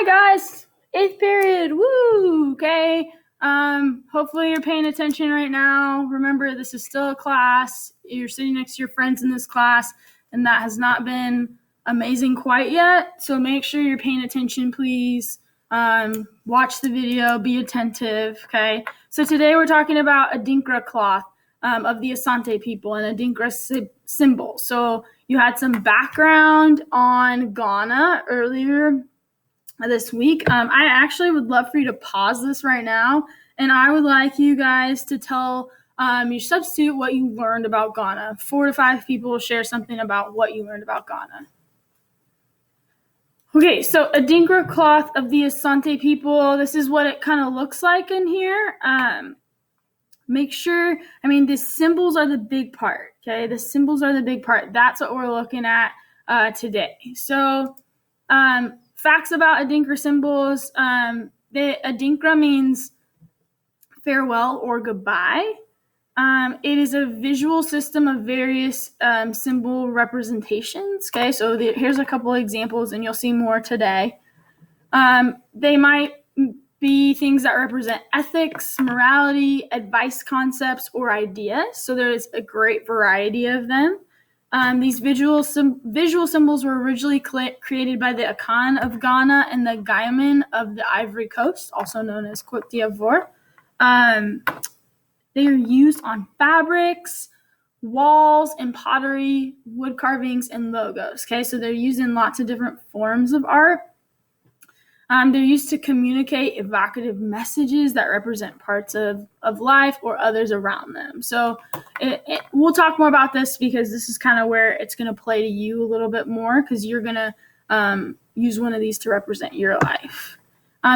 Hi guys, 8th period, woo, okay. Hopefully you're paying attention right now. Remember, this is still a class. You're sitting next to your friends in this class, and that has not been amazing quite yet. So make sure you're paying attention, please. Watch the video, be attentive, okay. So today we're talking about Adinkra cloth of the Asante people and Adinkra symbol. So you had some background on Ghana earlier this week. I actually would love for you to pause this right now, and I would like you guys to tell your substitute what you learned about Ghana. 4 to 5 people share something about what you learned about Ghana. Okay, so Adinkra cloth of the Asante people. This is what it kind of looks like in here. Make sure, the symbols are the big part, okay? The symbols are the big part. That's what we're looking at today. So, facts about Adinkra symbols. The Adinkra means farewell or goodbye. It is a visual system of various symbol representations. Okay, so here's a couple examples, and you'll see more today. They might be things that represent ethics, morality, advice concepts, or ideas. So there's a great variety of them. These visual symbols were originally created by the Akan of Ghana and the Gaiman of the Ivory Coast, also known as Côte d'Ivoire. They are used on fabrics, walls, and pottery, wood carvings, and logos. Okay, so they're used in lots of different forms of art. They're used to communicate evocative messages that represent parts of life or others around them. So we'll talk more about this because this is kind of where it's going to play to you a little bit more, because you're going to use one of these to represent your life.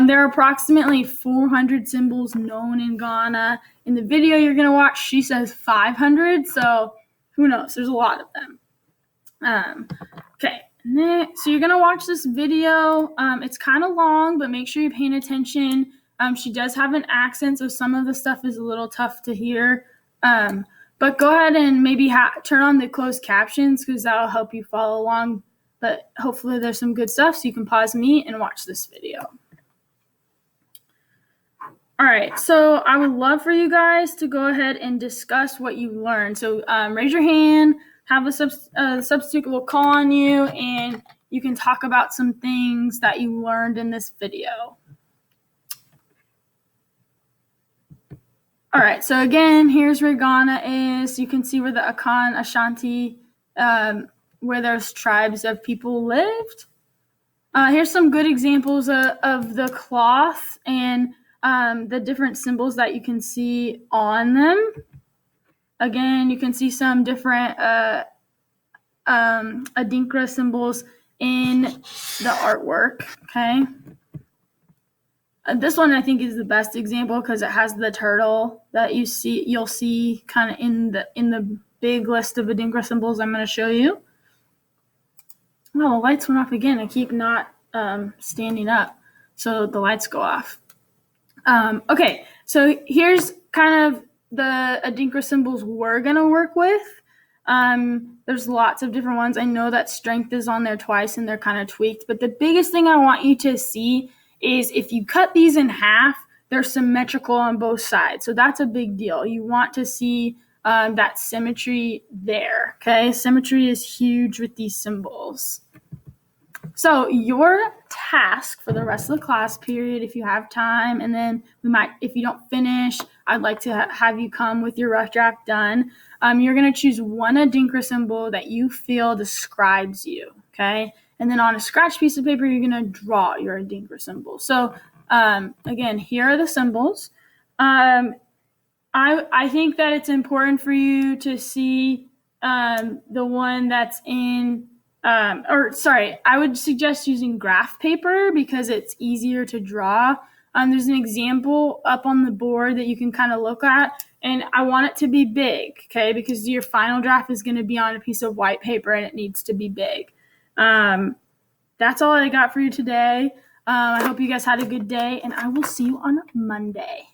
There are approximately 400 symbols known in Ghana. In the video you're going to watch, she says 500, so who knows? There's a lot of them. Okay. So you're going to watch this video. It's kind of long, but make sure you're paying attention. She does have an accent, so some of the stuff is a little tough to hear. But go ahead and maybe turn on the closed captions, because that'll help you follow along. But hopefully there's some good stuff, so you can pause me and watch this video. All right, so I would love for you guys to go ahead and discuss what you learned. So raise your hand. Have a substitute will call on you, and you can talk about some things that you learned in this video. All right, so again, here's where Ghana is. You can see where the Akan, Ashanti, where those tribes of people lived. Here's some good examples of the cloth and the different symbols that you can see on them. Again, you can see some different Adinkra symbols in the artwork, okay? This one I think is the best example because it has the turtle that you'll see kind of in the big list of Adinkra symbols I'm going to show you. Oh, the lights went off again. I keep not standing up, so the lights go off. Okay, so here's kind of the Adinkra symbols we're going to work with. There's lots of different ones. I know that strength is on there twice and they're kind of tweaked, but the biggest thing I want you to see is if you cut these in half, they're symmetrical on both sides. So that's a big deal. You want to see that symmetry there, okay? Symmetry is huge with these symbols. So your task for the rest of the class period, if you have time, and then if you don't finish, I'd like to have you come with your rough draft done. You're going to choose one Adinkra symbol that you feel describes you, okay? And then on a scratch piece of paper, you're going to draw your Adinkra symbol. So again, here are the symbols. I think that it's important for you to see the one that's in I would suggest using graph paper because it's easier to draw. There's an example up on the board that you can kind of look at, and I want it to be big, okay, because your final draft is going to be on a piece of white paper and it needs to be big. That's all I got for you today. I hope you guys had a good day, and I will see you on Monday.